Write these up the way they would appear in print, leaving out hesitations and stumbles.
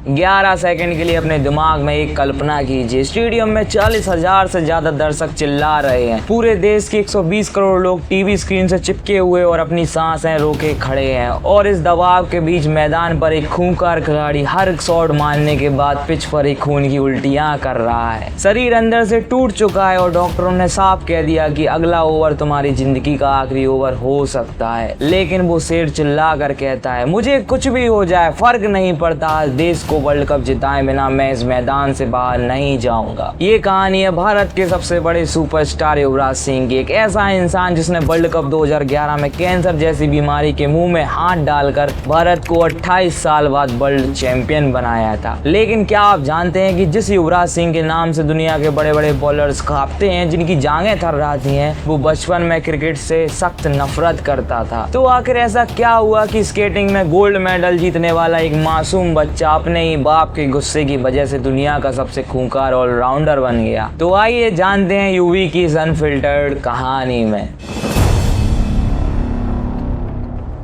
11 second के लिए अपने दिमाग में एक कल्पना कीजिए, स्टेडियम में 40,000 से ज्यादा दर्शक चिल्ला रहे हैं। पूरे देश के 120 करोड़ लोग टीवी स्क्रीन से चिपके हुए और अपनी सांसें रोके खड़े हैं, और इस दबाव के बीच मैदान पर एक खूंखार खिलाड़ी हर शॉट मारने के बाद पिच पर एक खून की उल्टियां कर रहा है। शरीर अंदर से टूट चुका है और डॉक्टरों ने साफ कह दिया कि अगला ओवर तुम्हारी जिंदगी का आखिरी ओवर हो सकता है। लेकिन वो शेर चिल्ला कर कहता है, मुझे कुछ भी हो जाए फर्क नहीं पड़ता, देश को वर्ल्ड कप जिताए बिना मैं इस मैदान से बाहर नहीं जाऊंगा। ये कहानी है भारत के सबसे बड़े सुपरस्टार युवराज सिंह की, एक ऐसा इंसान जिसने वर्ल्ड कप 2011 में कैंसर जैसी बीमारी के मुंह में हाथ डालकर भारत को 28 साल बाद वर्ल्ड चैंपियन बनाया था। लेकिन क्या आप जानते हैं कि जिस युवराज सिंह के नाम से दुनिया के बड़े बड़े बॉलर्स कांपते हैं, जिनकी जांघें थर्राती हैं, वो बचपन में क्रिकेट से सख्त नफरत करता था। तो आखिर ऐसा क्या हुआ कि स्केटिंग में गोल्ड मेडल जीतने वाला एक मासूम बच्चा अपने ही बाप के गुस्से की वजह से दुनिया का सबसे खूंखार ऑलराउंडर बन गया? तो आइए जानते हैं यूवी की इस अनफिल्टर्ड कहानी में।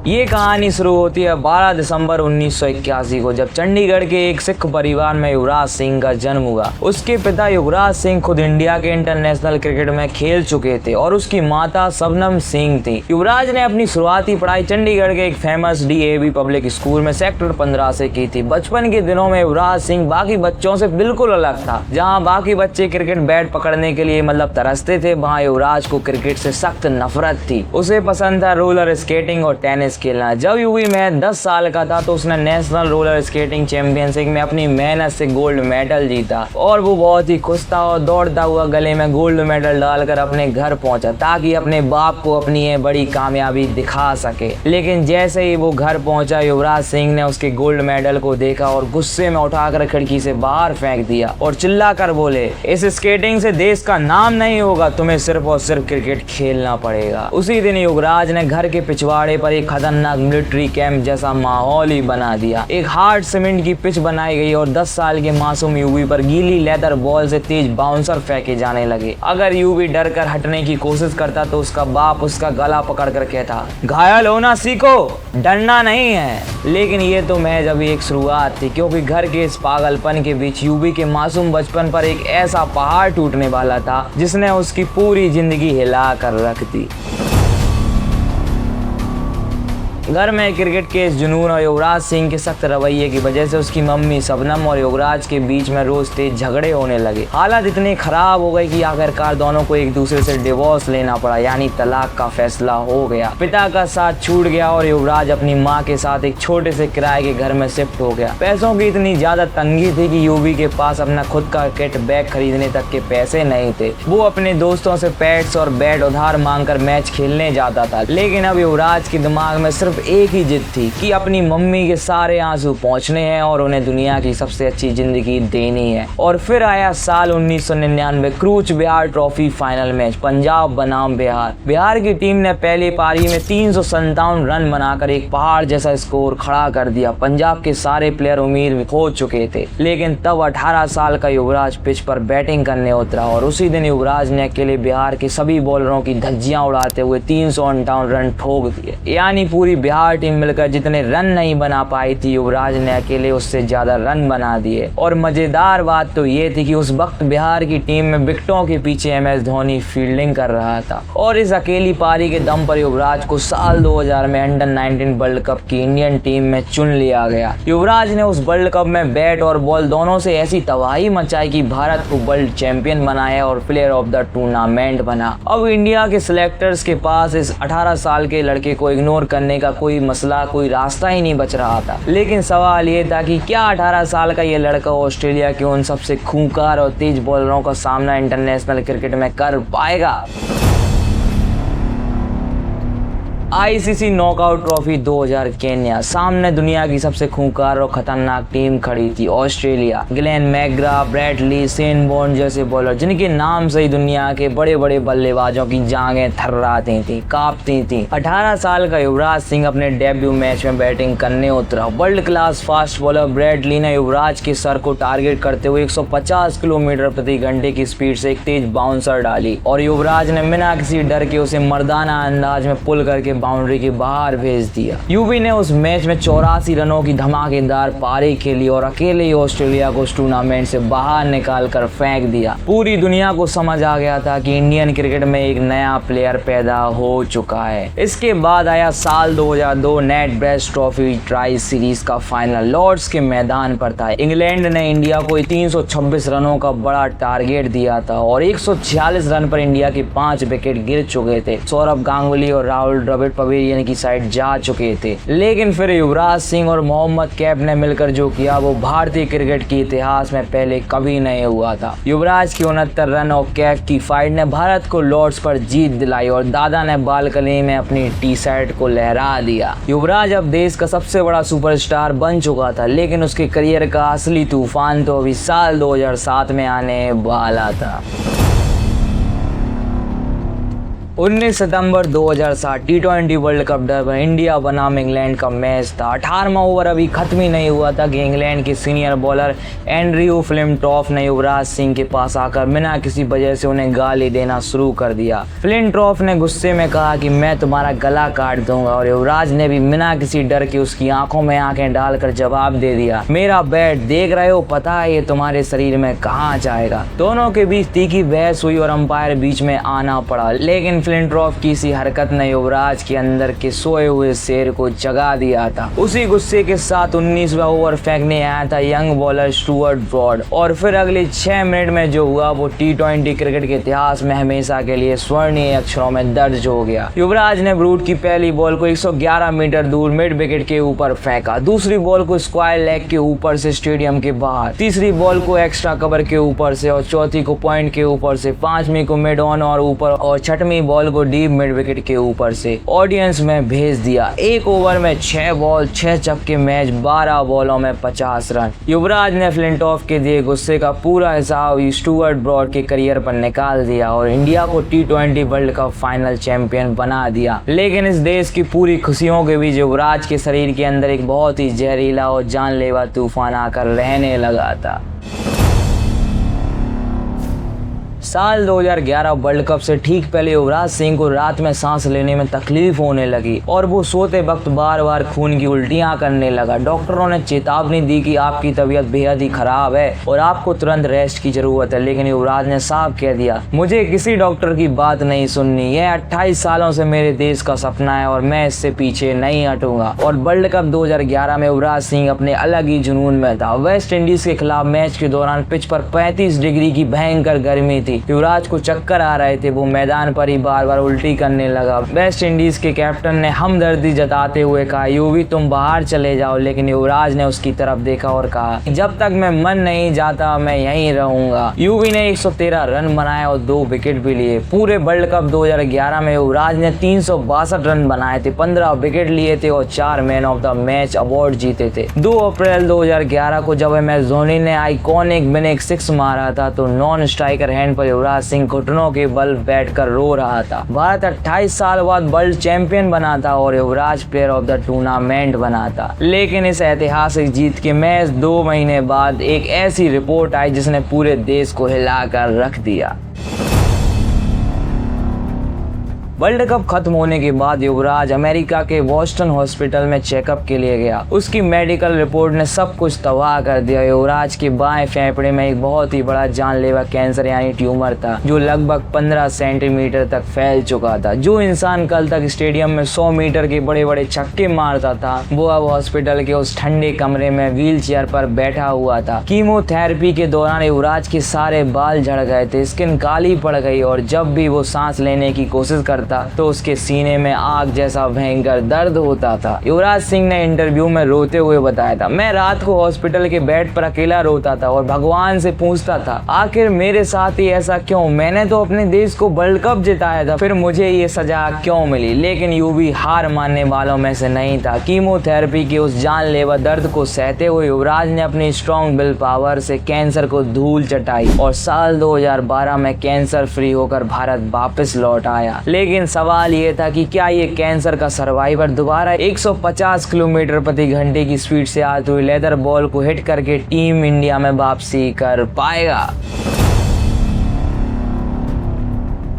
ये कहानी शुरू होती है 12 दिसंबर 1981 को, जब चंडीगढ़ के एक सिख परिवार में युवराज सिंह का जन्म हुआ। उसके पिता युवराज सिंह खुद इंडिया के इंटरनेशनल क्रिकेट में खेल चुके थे और उसकी माता शबनम सिंह थी। युवराज ने अपनी शुरुआती पढ़ाई चंडीगढ़ के एक फेमस DAV पब्लिक स्कूल में सेक्टर 15 से की थी। बचपन के दिनों में युवराज सिंह बाकी बच्चों से बिल्कुल अलग था। जहाँ बाकी बच्चे क्रिकेट बैट पकड़ने के लिए तरसते थे, वहाँ युवराज को क्रिकेट से सख्त नफरत थी। उसे पसंद था रोलर स्केटिंग और टेनिस खेलना। जब यूवी में 10 साल का था तो उसने नेशनल रोलर स्केटिंग चैंपियनशिप में अपनी मेहनत से गोल्ड मेडल जीता और वो बहुत ही खुश था और दौड़ता हुआ गले में गोल्ड मेडल डालकर अपने घर पहुंचा ताकि अपने बाप को अपनी ये बड़ी कामयाबी दिखा सके। लेकिन जैसे ही वो घर पहुंचा, युवराज सिंह ने उसके गोल्ड मेडल को देखा और गुस्से में उठाकर खिड़की से बाहर फेंक दिया और चिल्लाकर बोले, इस स्केटिंग से देश का नाम नहीं होगा, तुम्हें सिर्फ और सिर्फ क्रिकेट खेलना पड़ेगा। उसी दिन युवराज ने घर के पिछवाड़े पर एक खतरनाक मिलिट्री कैंप जैसा माहौल ही बना दिया। एक हार्ड सीमेंट की पिच बनाई गई और 10 साल के मासूम यूवी पर गीली लेदर बॉल से तेज बाउंसर फेंके जाने लगे। अगर यूवी डर कर हटने की कोशिश करता तो उसका बाप उसका गला पकड़ कर कहता, घायल होना सीखो, डरना नहीं है। लेकिन ये तो महज अभी एक शुरुआत थी, क्योंकि घर के इस पागलपन के बीच यूवी के मासूम बचपन पर एक ऐसा पहाड़ टूटने वाला था जिसने उसकी पूरी जिंदगी हिला कर रख दी। घर में क्रिकेट के इस जुनून और युवराज सिंह के सख्त रवैये की वजह से उसकी मम्मी शबनम और युवराज के बीच में रोज तेज झगड़े होने लगे। हालत इतनी खराब हो गई कि आखिरकार दोनों को एक दूसरे से डिवोर्स लेना पड़ा, यानी तलाक का फैसला हो गया। पिता का साथ छूट गया और युवराज अपनी माँ के साथ एक छोटे से किराए के घर में शिफ्ट हो गया। पैसों की इतनी ज्यादा तंगी थी कि यूवी के पास अपना खुद का किट बैग खरीदने तक के पैसे नहीं थे। वो अपने दोस्तों से पैड्स और बैट उधार मांगकर मैच खेलने जाता था। लेकिन अब युवराज के दिमाग में सिर्फ एक ही जिद थी कि अपनी मम्मी के सारे आंसू पहुंचने हैं और उन्हें दुनिया की सबसे अच्छी जिंदगी देनी है। और फिर आया साल 1999, Cooch Behar trophy final match, Punjab बनाम बिहार। बिहार की टीम ने पहली पारी में 357 रन बनाकर एक पहाड़ जैसा स्कोर खड़ा कर दिया। पंजाब के सारे प्लेयर उम्मीद खो चुके थे, लेकिन तब 18 साल का युवराज पिच पर बैटिंग करने उतरा और उसी दिन युवराज ने अकेले बिहार के सभी बॉलरों की धज्जियां उड़ाते हुए 358 रन ठोक दिए। यानी पूरी बिहार टीम मिलकर जितने रन नहीं बना पाई थी, युवराज ने अकेले उससे ज्यादा रन बना दिए। और मजेदार बात तो ये थी कि उस वक्त बिहार की टीम में विकेटों के पीछे MS धोनी फील्डिंग कर रहा था और इस अकेली पारी के दम पर युवराज को साल 2000 में अंडर-19 वर्ल्ड कप की इंडियन टीम में चुन लिया गया। युवराज ने उस वर्ल्ड कप में बैट और बॉल दोनों से ऐसी तबाही मचाई कि भारत को वर्ल्ड चैंपियन बनाया और प्लेयर ऑफ द टूर्नामेंट बना। अब इंडिया के सिलेक्टर्स के पास इस 18 साल के लड़के को इग्नोर करने का कोई मसला, कोई रास्ता ही नहीं बच रहा था। लेकिन सवाल ये था कि क्या 18 साल का ये लड़का ऑस्ट्रेलिया के उन सबसे खूंखार और तेज बॉलरों का सामना इंटरनेशनल क्रिकेट में कर पाएगा? ICC knockout trophy 2000 Kenya. सामने दुनिया की सबसे खूंखार और खतरनाक टीम खड़ी थी, ऑस्ट्रेलिया। ग्लेन मैकग्रा, ब्रैड ली, शेन बॉर्न जैसे बॉलर जिनके नाम से ही दुनिया के बड़े बड़े बल्लेबाजों की जांघें थर्राती थी, कांपती थी। 18 साल का युवराज सिंह अपने डेब्यू मैच में बैटिंग करने उतरा। World class fast bowler Brett Lee ने युवराज के सर को टारगेट करते हुए 150 किलोमीटर प्रति घंटे की स्पीड से एक तेज बाउंसर डाली और युवराज ने बिना किसी डर के उसे मर्दाना अंदाज में पुल करके बाउंड्री के बाहर भेज दिया। यूवी ने उस मैच में 84 रनों की धमाकेदार पारी खेली और अकेले ही ऑस्ट्रेलिया को उस टूर्नामेंट से बाहर निकाल कर फेंक दिया। पूरी दुनिया को समझ आ गया था कि इंडियन क्रिकेट में एक नया प्लेयर पैदा हो चुका है। इसके बाद आया साल 2002 net best trophy tri series का फाइनल लॉर्ड्स के मैदान पर था। इंग्लैंड ने इंडिया को 326 रनों का बड़ा टारगेट दिया था और 146 रन पर इंडिया के 5 विकेट गिर चुके थे। सौरभ गांगुली और राहुल द्रविड़ पवेलियन की साइड जा चुके थे, लेकिन फिर युवराज सिंह और मोहम्मद कैफ ने मिलकर जो किया वो भारतीय क्रिकेट के इतिहास में पहले कभी नहीं हुआ था। युवराज की 69 रन और कैफ की फाइट ने भारत को लॉर्ड्स पर जीत दिलाई और दादा ने बालकनी में अपनी टी शर्ट को लहरा दिया। युवराज अब देश का सबसे बड़ा सुपरस्टार बन चुका था, लेकिन उसके करियर का असली तूफान तो अभी साल 2007 में आने वाला था। 19 सितंबर 2007 T20 world cup Durban India बनाम इंग्लैंड का मैच था। 18वां ओवर अभी खत्म ही नहीं हुआ था कि इंग्लैंड के सीनियर बॉलर एंड्रयू फ्लिंटॉफ ने युवराज सिंह के पास आकर बिना किसी वजह से उन्हें गाली देना शुरू कर दिया। फ्लिंटॉफ ने गुस्से में कहा कि मैं तुम्हारा गला काट दूंगा और युवराज ने भी बिना किसी डर के उसकी आंखों में आंखें डालकर जवाब दे दिया, मेरा बैट देख रहे हो, पता है ये तुम्हारे शरीर में कहाँ जाएगा। दोनों के बीच तीखी बहस हुई और अंपायर बीच में आना पड़ा, लेकिन फ्लिंटॉफ की इसी हरकत ने युवराज के अंदर के सोए हुए शेर को जगा दिया था। उसी गुस्से के साथ 19वां ओवर फेंकने आया था यंग बॉलर स्टुअर्ट ब्रॉड और फिर अगले 6 मिनट में जो हुआ वो T20 क्रिकेट के इतिहास में हमेशा के लिए स्वर्णीय अक्षरों में दर्ज हो गया। युवराज ने ब्रूट की पहली बॉल को 111 मीटर दूर मिड विकेट के ऊपर फेंका, दूसरी बॉल को स्क्वायर लेग के ऊपर से स्टेडियम के बाहर, तीसरी बॉल को एक्स्ट्रा कवर के ऊपर से और चौथी को पॉइंट के ऊपर से, पांचवी को मिड ऑन और ऊपर और छठवीं बॉल को डीप मिड विकेट के ऊपर से ऑडियंस में भेज दिया। एक ओवर में 6 बॉल 6 छक्के मैच 12 बॉलों में 50 रन। युवराज ने फ्लिंटॉफ के दिए गुस्से का पूरा हिसाब स्टुअर्ट ब्रॉड के करियर पर निकाल दिया और इंडिया को T20 world cup final champion बना दिया। लेकिन इस देश की पूरी खुशियों के बीच युवराज के शरीर के अंदर एक बहुत ही जहरीला और जानलेवा तूफान आकर रहने लगा था। साल 2011 वर्ल्ड कप से ठीक पहले युवराज सिंह को रात में सांस लेने में तकलीफ होने लगी और वो सोते वक्त बार बार खून की उल्टियां करने लगा। डॉक्टरों ने चेतावनी दी कि आपकी तबीयत बेहद ही खराब है और आपको तुरंत रेस्ट की जरूरत है, लेकिन युवराज ने साफ कह दिया, मुझे किसी डॉक्टर की बात नहीं सुननी, यह 28 सालों से मेरे देश का सपना है और मैं इससे पीछे नहीं हटूंगा। और वर्ल्ड कप 2011 में युवराज सिंह अपने अलग ही जुनून में था। वेस्ट इंडीज के खिलाफ मैच के दौरान पिच पर 35 डिग्री की भयंकर गर्मी थी। युवराज को चक्कर आ रहे थे, वो मैदान पर ही बार बार उल्टी करने लगा। वेस्ट इंडीज के कैप्टन ने हमदर्दी जताते हुए कहा, यूवी तुम बाहर चले जाओ, लेकिन युवराज ने उसकी तरफ देखा और कहा, जब तक मैं मन नहीं जाता मैं यहीं रहूंगा। यूवी ने 113 रन बनाए और 2 विकेट भी लिए। पूरे वर्ल्ड कप 2011 में युवराज ने 362 रन बनाए थे, 15 विकेट लिए थे और 4 man of the match award जीते थे। 2 अप्रैल 2011 को जब MS धोनी ने आइकॉनिक विनिंग 6 मारा था तो नॉन स्ट्राइकर हैंड पर युवराज सिंह घुटनों के बल बैठकर रो रहा था। भारत 28 साल बाद वर्ल्ड चैंपियन बना था और युवराज प्लेयर ऑफ द टूर्नामेंट बना था। लेकिन इस ऐतिहासिक जीत के मैच 2 महीने बाद एक ऐसी रिपोर्ट आई जिसने पूरे देश को हिलाकर रख दिया। वर्ल्ड कप खत्म होने के बाद युवराज अमेरिका के बोस्टन हॉस्पिटल में चेकअप के लिए गया। उसकी मेडिकल रिपोर्ट ने सब कुछ तबाह कर दिया। युवराज के बाएं फेफड़े में एक बहुत ही बड़ा जानलेवा कैंसर यानी ट्यूमर था जो लगभग 15 सेंटीमीटर तक फैल चुका था। जो इंसान कल तक स्टेडियम में 100 मीटर के बड़े बड़े छक्के मारता था वो अब हॉस्पिटल के उस ठंडे कमरे में व्हील चेयर पर बैठा हुआ था। कीमोथेरेपी के दौरान युवराज के सारे बाल झड़ गए थे, स्किन काली पड़ गई और जब भी वो सांस लेने की कोशिश करता तो उसके सीने में आग जैसा भयंकर दर्द होता था। युवराज सिंह ने इंटरव्यू में रोते हुए बताया था, मैं रात को हॉस्पिटल के बेड पर अकेला रोता था और भगवान से पूछता था आखिर मेरे साथ ही ऐसा क्यों, मैंने तो अपने देश को वर्ल्ड कप जिताया था, फिर मुझे ये सजा क्यों मिली। लेकिन यूवी हार मानने वालों में से नहीं था। कीमोथेरेपी के उस जानलेवा दर्द को सहते हुए युवराज ने अपनी स्ट्रॉन्ग विल पावर से कैंसर को धूल चटाई और साल 2012 में कैंसर फ्री होकर भारत वापस लौट आया। लेकिन सवाल ये था कि क्या ये कैंसर का सर्वाइवर दोबारा 150 किलोमीटर प्रति घंटे की स्पीड से आती हुई लेदर बॉल को हिट करके टीम इंडिया में वापसी कर पाएगा।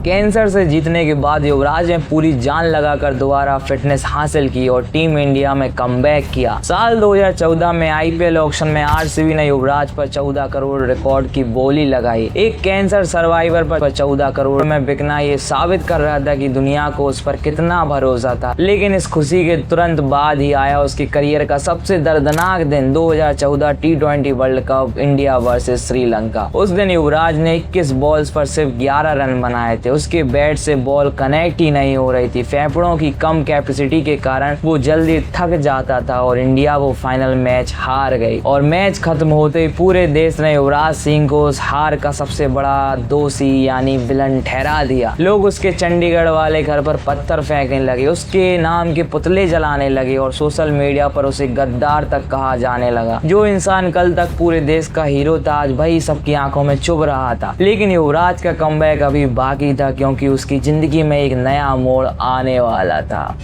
कैंसर से जीतने के बाद युवराज ने पूरी जान लगाकर दोबारा फिटनेस हासिल की और टीम इंडिया में कमबैक किया। साल 2014 में आईपीएल ऑक्शन में आरसीबी ने युवराज पर 14 करोड़ रिकॉर्ड की बोली लगाई। एक कैंसर सर्वाइवर पर 14 करोड़ में बिकना ये साबित कर रहा था कि दुनिया को उस पर कितना भरोसा था। लेकिन इस खुशी के तुरंत बाद ही आया उसके करियर का सबसे दर्दनाक दिन, 2014 T20 world cup India versus Sri Lanka. उस दिन युवराज ने 21 बॉल्स पर सिर्फ 11 रन बनाए थे। उसके बैट से बॉल कनेक्ट ही नहीं हो रही थी। फेफड़ों की कम कैपेसिटी के कारण वो जल्दी थक जाता था और इंडिया वो फाइनल मैच हार गई। और मैच खत्म होते ही पूरे देश ने युवराज सिंह को उस हार का सबसे बड़ा दोषी यानी विलन ठहरा दिया। लोग उसके चंडीगढ़ वाले घर पर पत्थर फेंकने लगे, उसके नाम के पुतले जलाने लगे और सोशल मीडिया पर उसे गद्दार तक कहा जाने लगा। जो इंसान कल तक पूरे देश का हीरो था, आज भाई सबकी आंखों में चुभ रहा था। लेकिन युवराज का कमबैक अभी बाकी था, क्योंकि उसकी जिंदगी में एक नया मोड़ आने वाला था।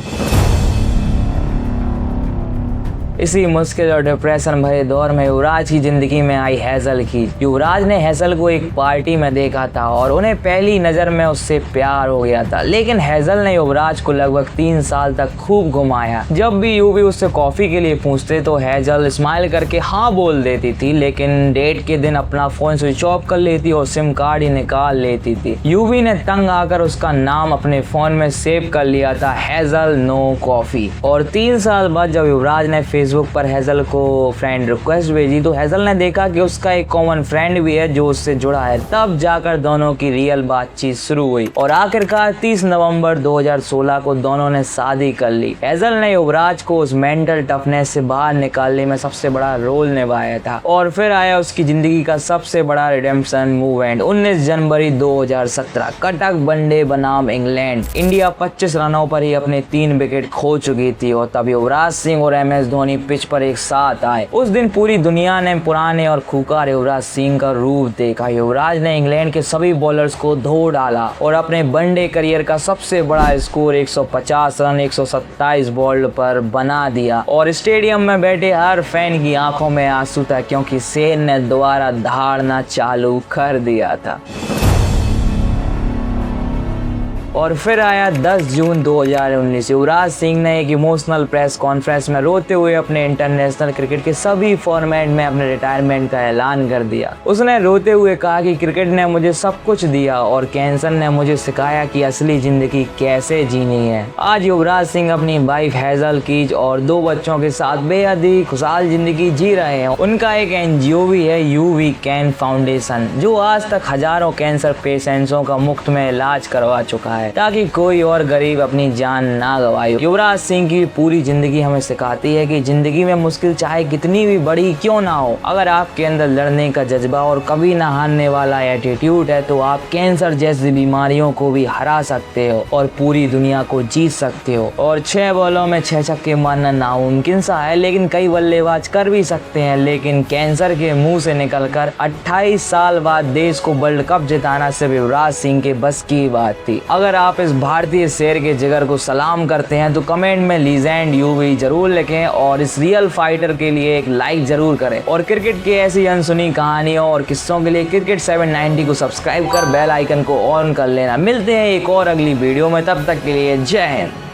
इसी मुश्किल और डिप्रेशन भरे दौर में युवराज की जिंदगी में आई हैजल की। युवराज ने हैजल को एक पार्टी में देखा था और उन्हें पहली नज़र में उससे प्यार हो गया था। लेकिन हैजल ने युवराज को लगभग 3 साल तक खूब घुमाया। जब भी यूवी उससे कॉफ़ी के लिए पूछते तो हैजल स्माइल करके हाँ बोल देती थी, लेकिन डेट के दिन अपना फ़ोन स्विच ऑफ कर लेती और सिम कार्ड ही निकाल लेती थी। यूवी ने तंग आकर उसका नाम अपने फ़ोन में सेव कर लिया था, हैजल नो कॉफ़ी। और 3 साल बाद जब युवराज ने फेसबुक पर हैजल को फ्रेंड रिक्वेस्ट भेजी तो हैजल ने देखा कि उसका एक कॉमन फ्रेंड भी है जो उससे जुड़ा है। तब जाकर दोनों की रियल बातचीत शुरू हुई और आखिरकार 30 नवंबर 2016 को दोनों ने शादी कर ली। हैजल ने युवराज को उस मेंटल टफनेस से बाहर निकालने में सबसे बड़ा रोल निभाया था। और फिर आया उसकी जिंदगी का सबसे बड़ा रिडेम्पशन मूवमेंट। 19 जनवरी 2017 कटक वनडे बनाम इंग्लैंड। इंडिया 25 रनों पर ही अपने 3 विकेट खो चुकी थी और तब युवराज सिंह और MS धोनी पिच पर एक साथ आए। उस दिन पूरी दुनिया ने पुराने और खूंखार युवराज सिंह का रूप देखा। युवराज ने इंग्लैंड के सभी बॉलर्स को धो डाला और अपने वनडे करियर का सबसे बड़ा स्कोर 150 रन 127 बॉल पर बना दिया। और स्टेडियम में बैठे हर फैन की आंखों में आंसू था, क्योंकि शेर ने दोबारा दहाड़ना चालू कर दिया था। और फिर आया 10 जून 2019। युवराज सिंह ने एक इमोशनल प्रेस कॉन्फ्रेंस में रोते हुए अपने इंटरनेशनल क्रिकेट के सभी फॉर्मेट में अपने रिटायरमेंट का ऐलान कर दिया। उसने रोते हुए कहा कि क्रिकेट ने मुझे सब कुछ दिया और कैंसर ने मुझे सिखाया कि असली जिंदगी कैसे जीनी है। आज युवराज सिंह अपनी वाइफ हैजल कीज और 2 बच्चों के साथ बेहद ही खुशहाल जिंदगी जी रहे हैं। उनका एक NGO भी है, यूवी कैन फाउंडेशन, जो आज तक हजारों कैंसर पेशेंट्सों का मुफ्त में इलाज करवा चुका है ताकि कोई और गरीब अपनी जान ना गवाए। युवराज सिंह की पूरी जिंदगी हमें सिखाती है कि जिंदगी में मुश्किल चाहे कितनी भी बड़ी क्यों ना हो, अगर आपके अंदर लड़ने का जज्बा और कभी ना हारने वाला एटीट्यूड है तो आप कैंसर जैसी बीमारियों को भी हरा सकते हो और पूरी दुनिया को जीत सकते हो। और 6 बॉलों में 6 छक्के मारना नामुमकिन सा है, लेकिन कई बल्लेबाज कर भी सकते हैं। लेकिन कैंसर के मुंह से निकलकर 28 साल बाद देश को वर्ल्ड कप जिताना सिर्फ युवराज सिंह के बस की बात थी। अगर आप इस भारतीय शेर के जिगर को सलाम करते हैं तो कमेंट में लीजेंड यूवी जरूर लिखें और इस रियल फाइटर के लिए एक लाइक जरूर करें। और क्रिकेट की ऐसी अनसुनी कहानियों और किस्सों के लिए क्रिकेट 790 को सब्सक्राइब कर बेल आइकन को ऑन कर लेना। मिलते हैं एक और अगली वीडियो में, तब तक के लिए जय हिंद।